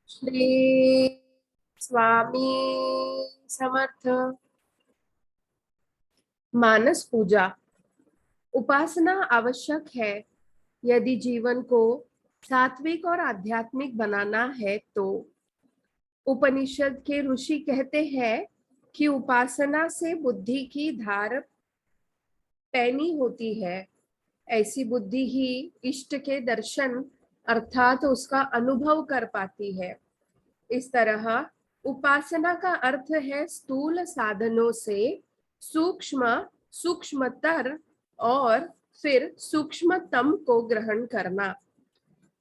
श्री स्वामी समर्थ। मानस पूजा। उपासना आवश्यक है यदि जीवन को सात्विक और आध्यात्मिक बनाना है तो। उपनिषद के ऋषि कहते हैं कि उपासना से बुद्धि की धार पैनी होती है। ऐसी बुद्धि ही इष्ट के दर्शन अर्थात उसका अनुभव कर पाती है। इस तरह उपासना का अर्थ है स्थूल साधनों से सूक्ष्म सूक्ष्मतर और फिर सूक्ष्मतम को ग्रहण करना।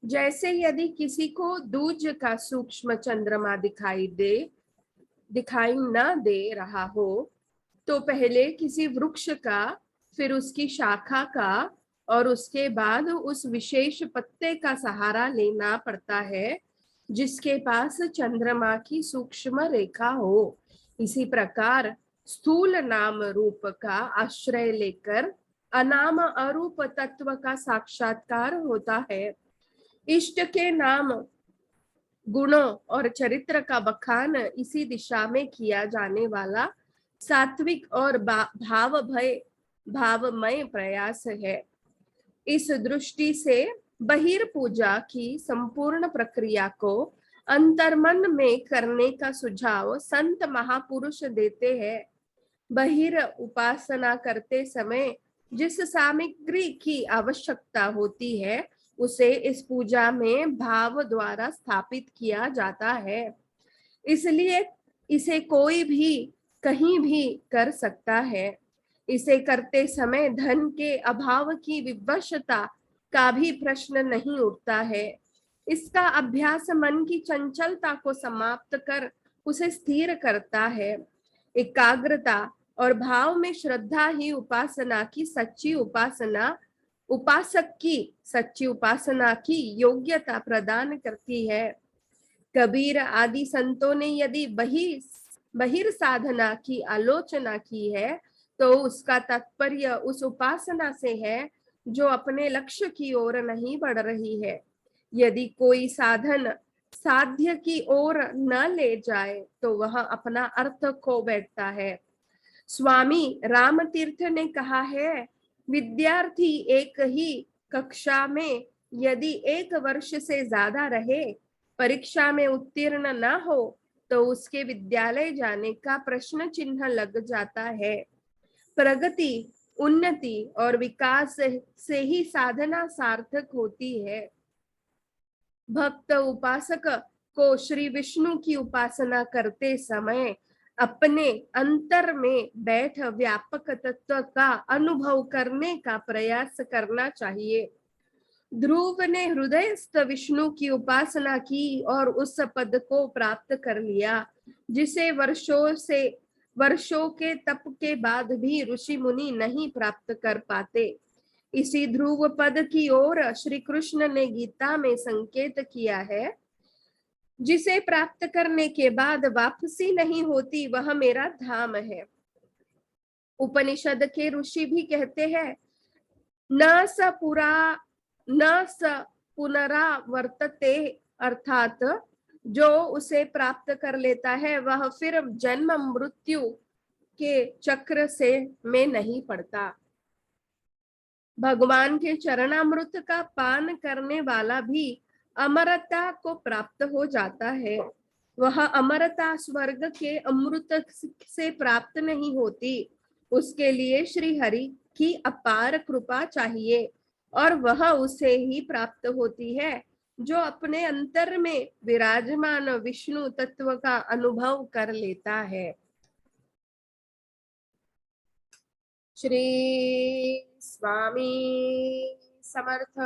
जैसे यदि किसी को दूज का सूक्ष्म चंद्रमा दिखाई न दे रहा हो तो पहले किसी वृक्ष का, फिर उसकी शाखा का और उसके बाद उस विशेष पत्ते का सहारा लेना पड़ता है जिसके पास चंद्रमा की सूक्ष्म रेखा हो। इसी प्रकार स्थूल नाम रूप का आश्रय लेकर अनाम अरूप तत्व का साक्षात्कार होता है। इष्ट के नाम गुणों और चरित्र का बखान इसी दिशा में किया जाने वाला सात्विक और भावमय प्रयास है। इस दृष्टि से बहिर्पूजा की संपूर्ण प्रक्रिया को अंतर्मन में करने का सुझाव संत महापुरुष देते हैं। बहिर उपासना करते समय जिस सामग्री की आवश्यकता होती है उसे इस पूजा में भाव द्वारा स्थापित किया जाता है। इसलिए इसे कोई भी कहीं भी कर सकता है। इसे करते समय धन के अभाव की विवशता का भी प्रश्न नहीं उठता है। इसका अभ्यास मन की चंचलता को समाप्त कर उसे स्थिर करता है। एकाग्रता और भाव में श्रद्धा ही उपासक की सच्ची उपासना की योग्यता प्रदान करती है। कबीर आदि संतों ने यदि बहिर साधना की आलोचना की है तो उसका तात्पर्य उस उपासना से है जो अपने लक्ष्य की ओर नहीं बढ़ रही है। यदि कोई साधन साध्य की ओर न ले जाए तो वह अपना अर्थ खो बैठता है। स्वामी रामतीर्थ ने कहा है, विद्यार्थी एक ही कक्षा में यदि 1 वर्ष से ज्यादा रहे, परीक्षा में उत्तीर्ण न हो तो उसके विद्यालय जाने का प्रश्न चिन्ह लग जाता है। प्रगति, उन्नति और विकास से ही साधना सार्थक होती है। भक्त उपासक को श्री विष्णु की उपासना करते समय अपने अंतर में बैठ व्यापक तत्व का अनुभव करने का प्रयास करना चाहिए। ध्रुव ने हृदयस्थ विष्णु की उपासना की और उस पद को प्राप्त कर लिया जिसे वर्षों के तप के बाद भी ऋषि मुनि नहीं प्राप्त कर पाते। इसी ध्रुव पद की ओर श्री कृष्ण ने गीता में संकेत किया है, जिसे प्राप्त करने के बाद वापसी नहीं होती वह मेरा धाम है। उपनिषद के ऋषि भी कहते हैं, न स पुनरावर्तते, अर्थात जो उसे प्राप्त कर लेता है वह फिर जन्म मृत्यु के चक्र से में नहीं पड़ता। भगवान के चरणामृत का पान करने वाला भी अमरता को प्राप्त हो जाता है। वह अमरता स्वर्ग के अमृत से प्राप्त नहीं होती, उसके लिए श्री हरि की अपार कृपा चाहिए और वह उसे ही प्राप्त होती है जो अपने अंतर में विराजमान विष्णु तत्व का अनुभव कर लेता है। श्री स्वामी समर्थ।